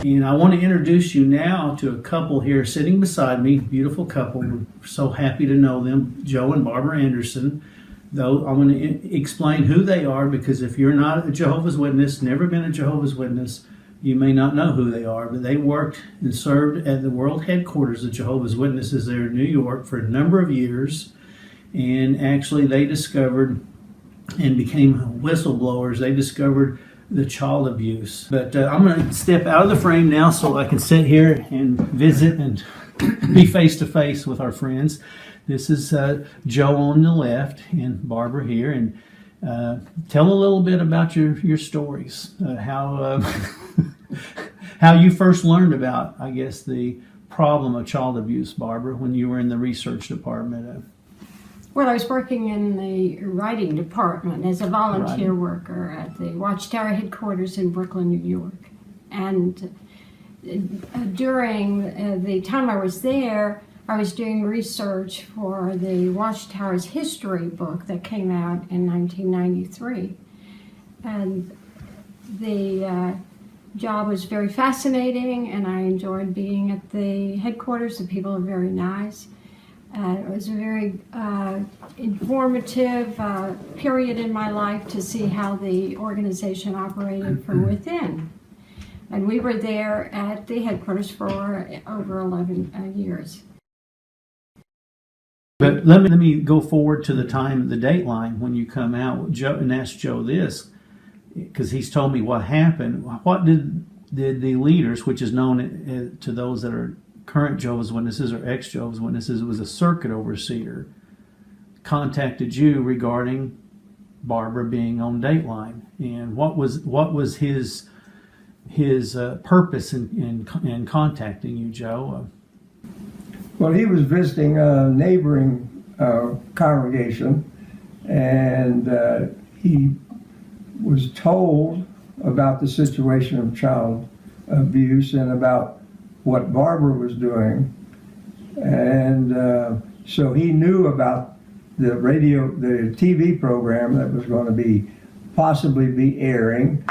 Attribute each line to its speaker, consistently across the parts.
Speaker 1: And I want to introduce you now to a couple here sitting beside me, beautiful couple. We're so happy to know them, Joe and Barbara Anderson. Though I'm going to explain who they are, because if you're not a Jehovah's Witness, never been a Jehovah's Witness, you may not know who they are. But they worked and served at the world headquarters of Jehovah's Witnesses there in New York for a number of years. And actually they discovered and became whistleblowers. They discovered the child abuse. But I'm going to step out of the frame now so I can sit here and visit and be face to face with our friends. This is Joe on the left and Barbara here. And tell a little bit about your stories, how you first learned about, I guess, the problem of child abuse, Barbara, when you were in the research department.
Speaker 2: Well, I was working in the writing department as a volunteer worker at the Watchtower headquarters in Brooklyn, New York. And during the time I was there, I was doing research for the Watchtower's history book that came out in 1993. And the job was very fascinating, and I enjoyed being at the headquarters. The people are very nice. It was a very informative period in my life to see how the organization operated from within. And we were there at the headquarters for over 11 years.
Speaker 1: But let me go forward to the time, the date line when you come out, Joe, and ask Joe this, because he's told me what happened. What did the leaders, which is known to those that are current Jehovah's Witnesses or ex-Jehovah's Witnesses, it was a circuit overseer, contacted you regarding Barbara being on Dateline, and what was his purpose in contacting you, Joe?
Speaker 3: Well, he was visiting a neighboring congregation, and he was told about the situation of child abuse and about what Barbara was doing, and so he knew about the TV program that was going to possibly be airing,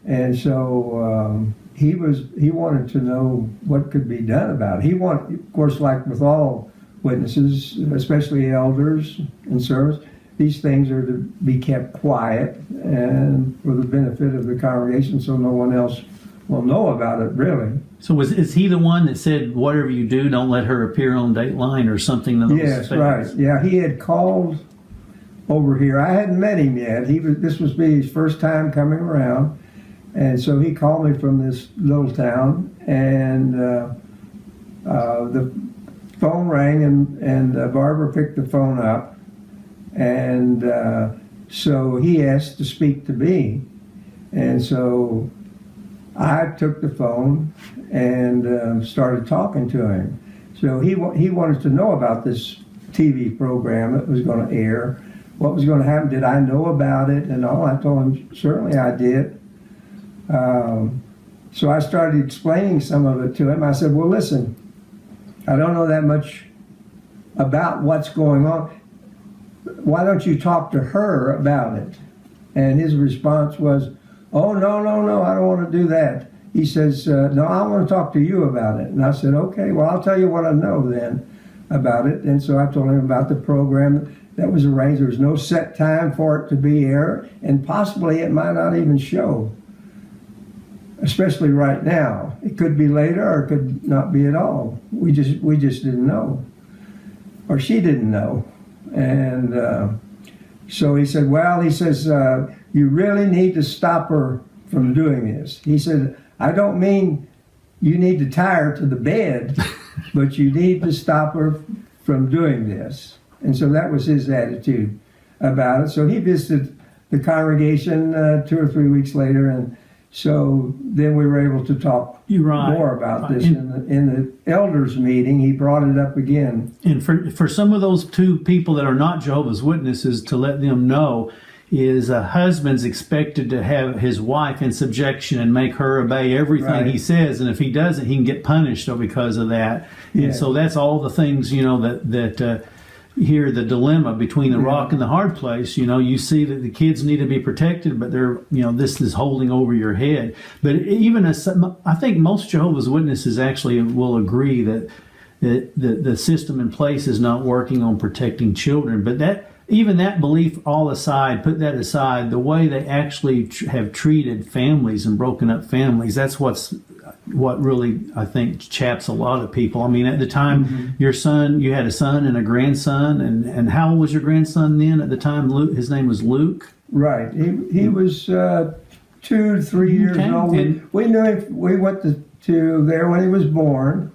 Speaker 3: and so he wanted to know what could be done about it. Of course, like with all witnesses, especially elders in service, these things are to be kept quiet and for the benefit of the congregation, so no one else will know about it, really.
Speaker 1: So is he the one that said, whatever you do, don't let her appear on Dateline or something?
Speaker 3: Yes, right. Yeah, he had called over here. I hadn't met him yet. This was his first time coming around. And so he called me from this little town, and the phone rang, and Barbara picked the phone up. And so he asked to speak to me. And so I took the phone and started talking to him. So he wanted to know about this TV program that was going to air, what was going to happen, did I know about it and all. I told him certainly I did. So I started explaining some of it to him. I said, well, listen, I don't know that much about what's going on. Why don't you talk to her about it? And his response was, oh, no, I don't want to do that. He says, no, I want to talk to you about it. And I said, okay, well, I'll tell you what I know then about it. And so I told him about the program that was arranged. There was no set time for it to be aired, and possibly it might not even show, especially right now. It could be later, or it could not be at all. We just didn't know, or she didn't know. And so he said, well, you really need to stop her from doing this. He said, I don't mean you need to tie her to the bed, but you need to stop her from doing this. And so that was his attitude about it. So he visited the congregation 2 or 3 weeks later, and so then we were able to talk more about this. In the elders meeting, he brought it up again.
Speaker 1: And for some of those two people that are not Jehovah's Witnesses, to let them know, is a husband's expected to have his wife in subjection and make her obey everything he says, and if he doesn't, he can get punished because of that. And so that's all the things, that hear the dilemma between the rock and the hard place. You see that the kids need to be protected, but this is holding over your head. But even I think most Jehovah's Witnesses actually will agree that the system in place is not working on protecting children. But even that belief all aside, put that aside, the way they actually have treated families and broken up families, that's what really, I think, chaps a lot of people. I mean, at the time, you had a son and a grandson, and how old was your grandson then at the time? Luke, his name was Luke?
Speaker 3: Right. He was 2 to 3 years old. We knew him, we went to there when he was born.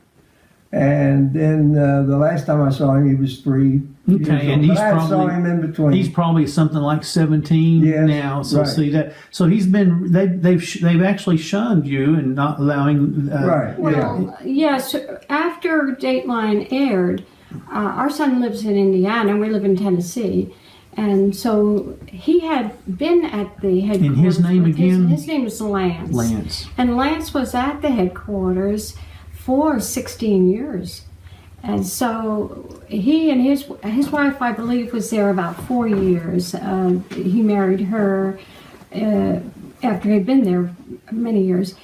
Speaker 3: And then the last time I saw him, he was 3 years old.
Speaker 1: And
Speaker 3: I saw him in between.
Speaker 1: He's probably something like 17 now. So
Speaker 3: right.
Speaker 1: See that. So he's been. They've actually shunned you and not allowing.
Speaker 3: Right.
Speaker 2: Well, yes. After Dateline aired, our son lives in Indiana. We live in Tennessee, and so he had been at the headquarters.
Speaker 1: And his name again?
Speaker 2: His name is Lance.
Speaker 1: Lance.
Speaker 2: And Lance was at the headquarters for 16 years. And so he and his wife, I believe, was there about 4 years. He married her after he'd been there many years.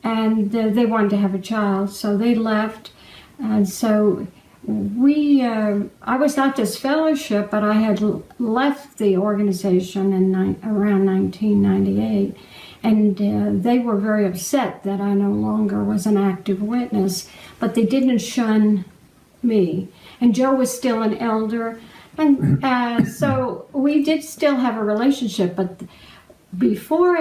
Speaker 2: And they wanted to have a child, so they left. And so I was not disfellowship, but I had left the organization in around 1998. And they were very upset that I no longer was an active witness, but they didn't shun me. And Joe was still an elder, and so we did still have a relationship. But before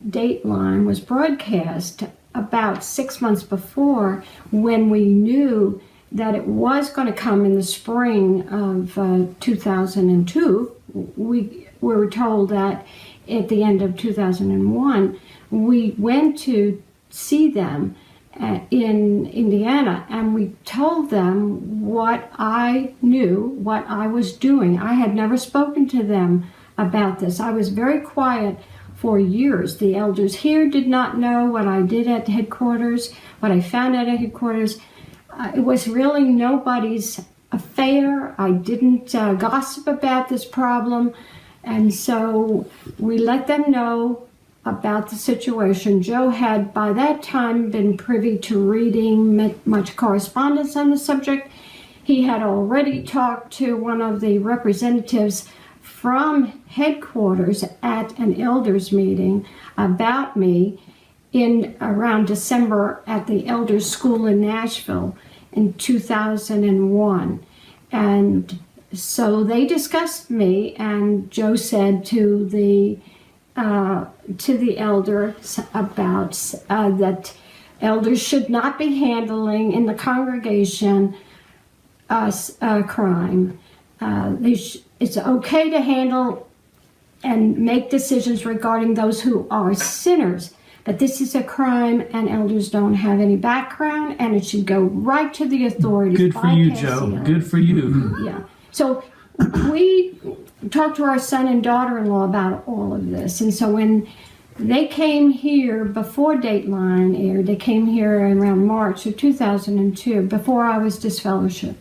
Speaker 2: Dateline was broadcast, about 6 months before, when we knew that it was going to come in the spring of 2002, we were told that at the end of 2001, we went to see them in Indiana, and we told them what I knew, what I was doing. I had never spoken to them about this. I was very quiet for years. The elders here did not know what I did at headquarters, what I found out at headquarters. It was really nobody's affair. I didn't gossip about this problem. And so we let them know about the situation. Joe had by that time been privy to reading much correspondence on the subject. He had already talked to one of the representatives from headquarters at an elders meeting about me in around December at the elders school in Nashville in 2001. And so they discussed me, and Joe said to the elders about that elders should not be handling in the congregation crime. It's okay to handle and make decisions regarding those who are sinners, but this is a crime, and elders don't have any background, and it should go right to the authorities.
Speaker 1: Good for you, Joe. Good for you.
Speaker 2: Yeah. So we talked to our son and daughter-in-law about all of this. And so when they came here before Dateline aired, they came here around March of 2002, before I was disfellowshipped.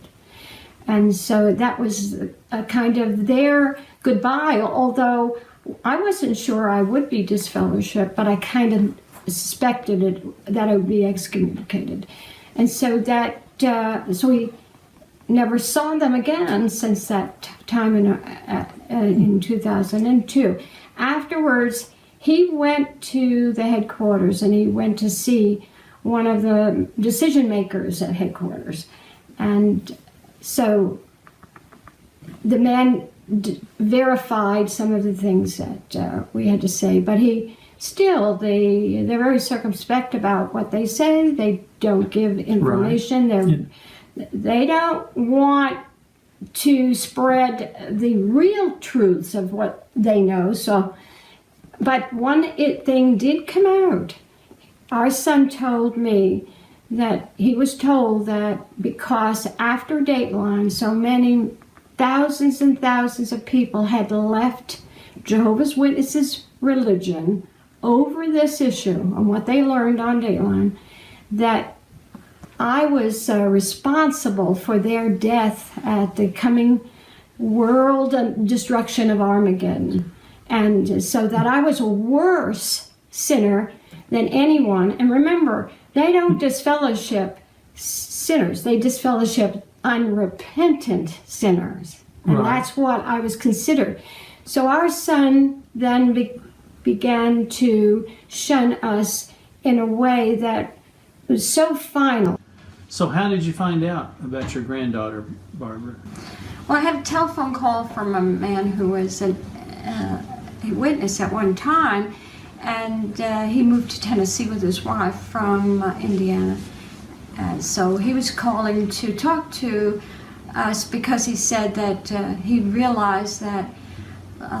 Speaker 2: And so that was a kind of their goodbye, although I wasn't sure I would be disfellowshipped, but I kind of suspected that I would be excommunicated. And so so we never saw them again since that time in 2002. Afterwards, he went to the headquarters, and he went to see one of the decision makers at headquarters. And so the man verified some of the things that we had to say, but they're very circumspect about what they say. They don't give information.
Speaker 1: Right.
Speaker 2: They don't want to spread the real truths of what they know. So, but one thing did come out. Our son told me that he was told that because after Dateline, so many thousands and thousands of people had left Jehovah's Witnesses religion over this issue and what they learned on Dateline, that I was responsible for their death at the coming world destruction of Armageddon. And so that I was a worse sinner than anyone. And remember, they don't disfellowship sinners, they disfellowship unrepentant sinners. And
Speaker 1: Right.
Speaker 2: that's what I was considered. So our son then began to shun us in a way that was so final.
Speaker 1: So how did you find out about your granddaughter, Barbara?
Speaker 2: Well, I had a telephone call from a man who was a witness at one time, and he moved to Tennessee with his wife from Indiana. And so he was calling to talk to us because he said that he realized that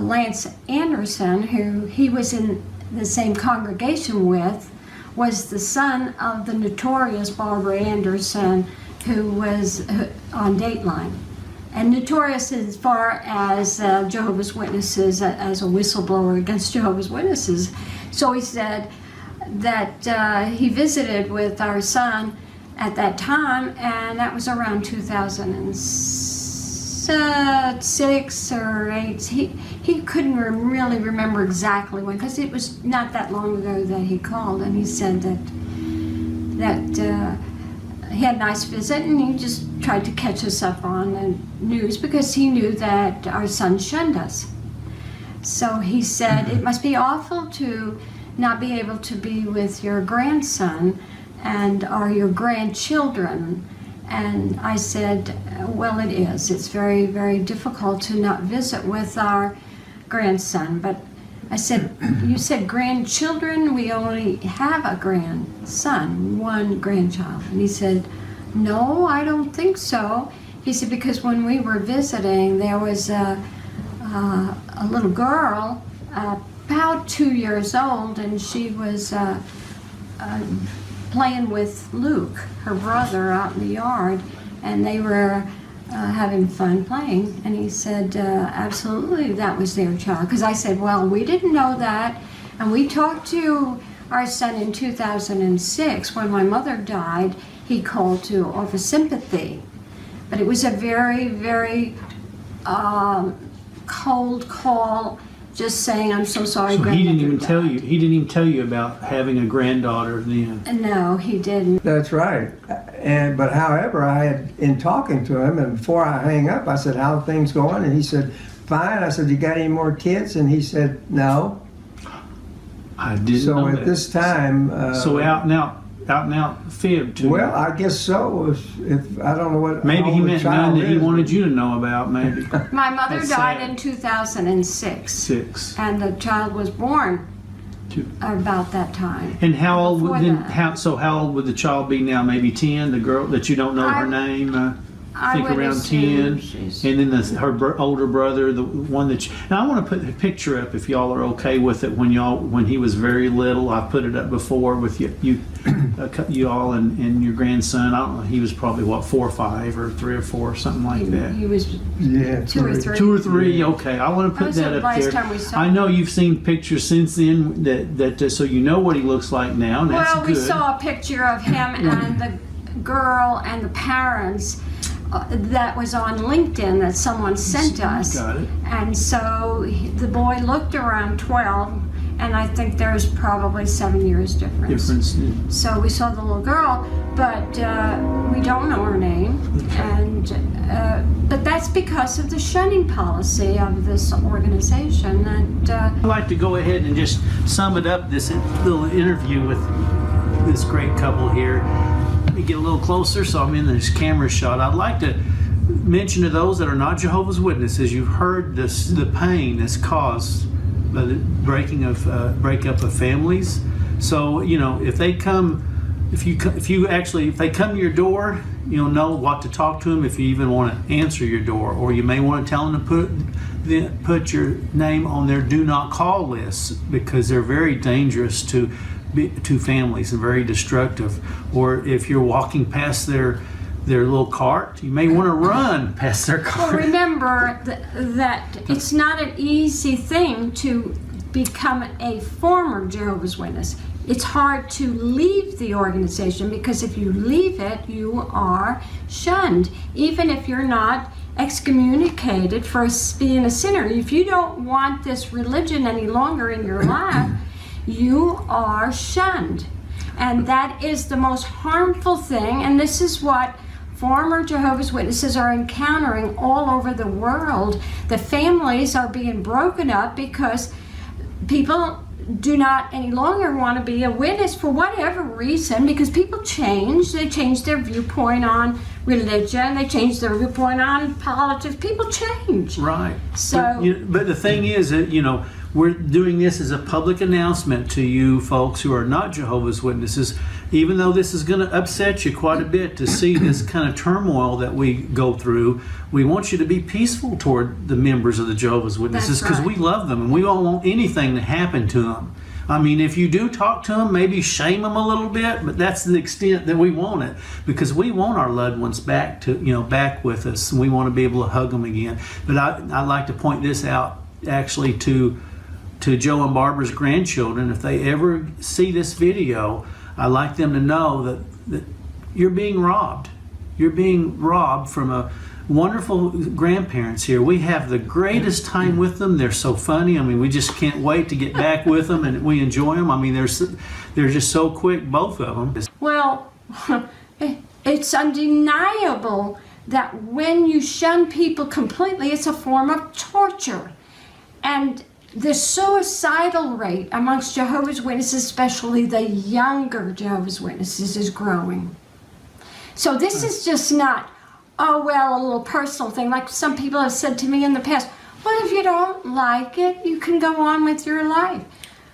Speaker 2: Lance Anderson, who he was in the same congregation with, was the son of the notorious Barbara Anderson, who was on Dateline. And notorious as far as Jehovah's Witnesses, as a whistleblower against Jehovah's Witnesses. So he said that he visited with our son at that time, and that was around 2006 or 8. He couldn't really remember exactly when, because it was not that long ago that he called, and he said that he had a nice visit, and he just tried to catch us up on the news because he knew that our son shunned us. So he said, it must be awful to not be able to be with your grandson or your grandchildren. And I said, well, it is. It's very, very difficult to not visit with our grandson. But I said, you said grandchildren? We only have a grandson, one grandchild. And he said, no, I don't think so. He said, because when we were visiting, there was a little girl, about 2 years old, and she was playing with Luke, her brother, out in the yard, and they were having fun playing. And he said, absolutely, that was their child. Because I said, well, we didn't know that. And we talked to our son in 2006. When my mother died, he called to offer sympathy. But it was a very, very cold call, just saying, I'm so sorry.
Speaker 1: So he didn't even
Speaker 2: died.
Speaker 1: tell you. He didn't even tell you about having a granddaughter then.
Speaker 2: No, he didn't.
Speaker 3: That's right. But however, I had, in talking to him, and before I hang up, I said, how are things going? And he said, fine. I said, you got any more kids? And he said, no.
Speaker 1: I didn't
Speaker 3: So
Speaker 1: know
Speaker 3: at
Speaker 1: that.
Speaker 3: this time,
Speaker 1: So out and out fib to
Speaker 3: well,
Speaker 1: you.
Speaker 3: I guess so. If I don't know what.
Speaker 1: Maybe
Speaker 3: how
Speaker 1: he
Speaker 3: old the
Speaker 1: meant
Speaker 3: child
Speaker 1: none that he
Speaker 3: is,
Speaker 1: wanted you to know about, maybe.
Speaker 2: My mother
Speaker 1: That's
Speaker 2: died
Speaker 1: sad.
Speaker 2: in 2006,
Speaker 1: 6.
Speaker 2: and the child was born
Speaker 1: Two.
Speaker 2: about that time.
Speaker 1: And how old
Speaker 2: Before
Speaker 1: would then,
Speaker 2: that.
Speaker 1: how old would the child be now? Maybe 10, the girl that you don't know her name? I think
Speaker 2: would
Speaker 1: around
Speaker 2: assume
Speaker 1: 10.
Speaker 2: she's-
Speaker 1: And then her older brother, the one that now I want to put the picture up if y'all are okay with it. When he was very little, I put it up before with you all and your grandson. I don't know, he was probably 4 or 5 or 3 or 4, something like that.
Speaker 2: He was
Speaker 3: Yeah,
Speaker 2: 2 or 3.
Speaker 1: 2 or 3, okay. I want to
Speaker 2: That
Speaker 1: put
Speaker 2: was
Speaker 1: that
Speaker 2: the
Speaker 1: up
Speaker 2: last
Speaker 1: there.
Speaker 2: time we saw
Speaker 1: I
Speaker 2: him.
Speaker 1: know you've seen pictures since then that so you know what he looks like now, and that's
Speaker 2: Well,
Speaker 1: good.
Speaker 2: we saw a picture of him and the girl and the parents that was on LinkedIn that someone sent us.
Speaker 1: Got it.
Speaker 2: And so the boy looked around 12, and I think there's probably 7 years difference. So we saw the little girl, but we don't know her name, and but that's because of the shunning policy of this organization. And
Speaker 1: I'd like to go ahead and just sum it up, this little interview with this great couple here. Let me get a little closer so I'm in this camera shot. I'd like to mention to those that are not Jehovah's Witnesses, you've heard the pain that's caused by the breakup of families. So, if they come to your door, you'll know what to talk to them if you even want to answer your door, or you may want to tell them to put your name on their do not call list, because they're very dangerous to families and very destructive. Or if you're walking past their little cart, you may want to run past their
Speaker 2: well,
Speaker 1: cart.
Speaker 2: remember that it's not an easy thing to become a former Jehovah's Witness. It's hard to leave the organization, because if you leave it, you are shunned. Even if you're not excommunicated for being a sinner. If you don't want this religion any longer in your life, you are shunned. And that is the most harmful thing, and this is what former Jehovah's Witnesses are encountering all over the world. The families are being broken up because people do not any longer want to be a witness for whatever reason, because people change. They change their viewpoint on religion, they change their viewpoint on politics. People change.
Speaker 1: Right.
Speaker 2: So,
Speaker 1: but the thing is that, we're doing this as a public announcement to you folks who are not Jehovah's Witnesses, even though this is going to upset you quite a bit to see this kind of turmoil that we go through. We want you to be peaceful toward the members of the Jehovah's Witnesses, because we love them and we don't want anything to happen to them. I mean, if you do talk to them, maybe shame them a little bit, but that's the extent that we want it, because we want our loved ones back back with us, and we want to be able to hug them again. But I'd like to point this out actually to Joe and Barbara's grandchildren. If they ever see this video, I'd like them to know that you're being robbed. You're being robbed from a wonderful grandparents here. We have the greatest time with them. They're so funny. I mean, we just can't wait to get back with them, and we enjoy them. I mean, they're just so quick, both of them.
Speaker 2: well, it's undeniable that when you shun people completely, it's a form of torture. And the suicidal rate amongst Jehovah's Witnesses, especially the younger Jehovah's Witnesses, is growing. So this is just not, a little personal thing. Like some people have said to me in the past, well, if you don't like it, you can go on with your life.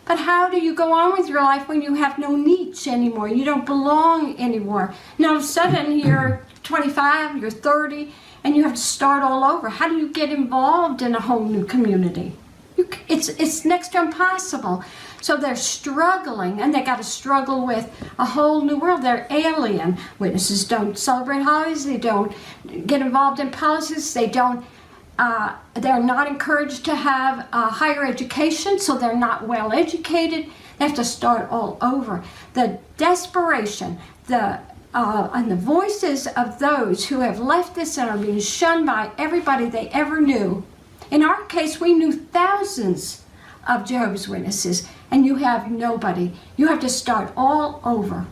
Speaker 2: But how do you go on with your life when you have no niche anymore? You don't belong anymore. Now, all of a sudden, you're 25, you're 30, and you have to start all over. How do you get involved in a whole new community? It's next to impossible. So they're struggling, and they got to struggle with a whole new world. They're alien. Witnesses don't celebrate holidays. They don't get involved in politics. They don't. They're not encouraged to have higher education, so they're not well educated. They have to start all over. The desperation, and the voices of those who have left this and are being shunned by everybody they ever knew. In our case, we knew thousands of Jehovah's Witnesses, and you have nobody. You have to start all over.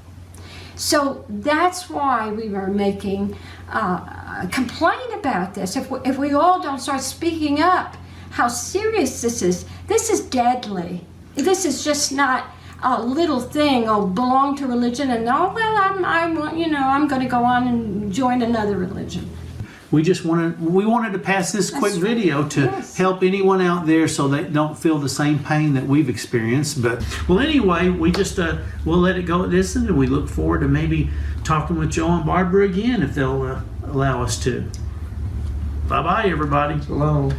Speaker 2: So that's why we were making a complaint about this. If we all don't start speaking up, how serious this is deadly. This is just not a little thing, belong to religion, and I'm going to go on and join another religion.
Speaker 1: We wanted to pass this quick video to help anyone out there so they don't feel the same pain that we've experienced. But anyway, we just we'll let it go at this, and we look forward to maybe talking with Joe and Barbara again if they'll allow us to. Bye bye, everybody.
Speaker 3: Hello.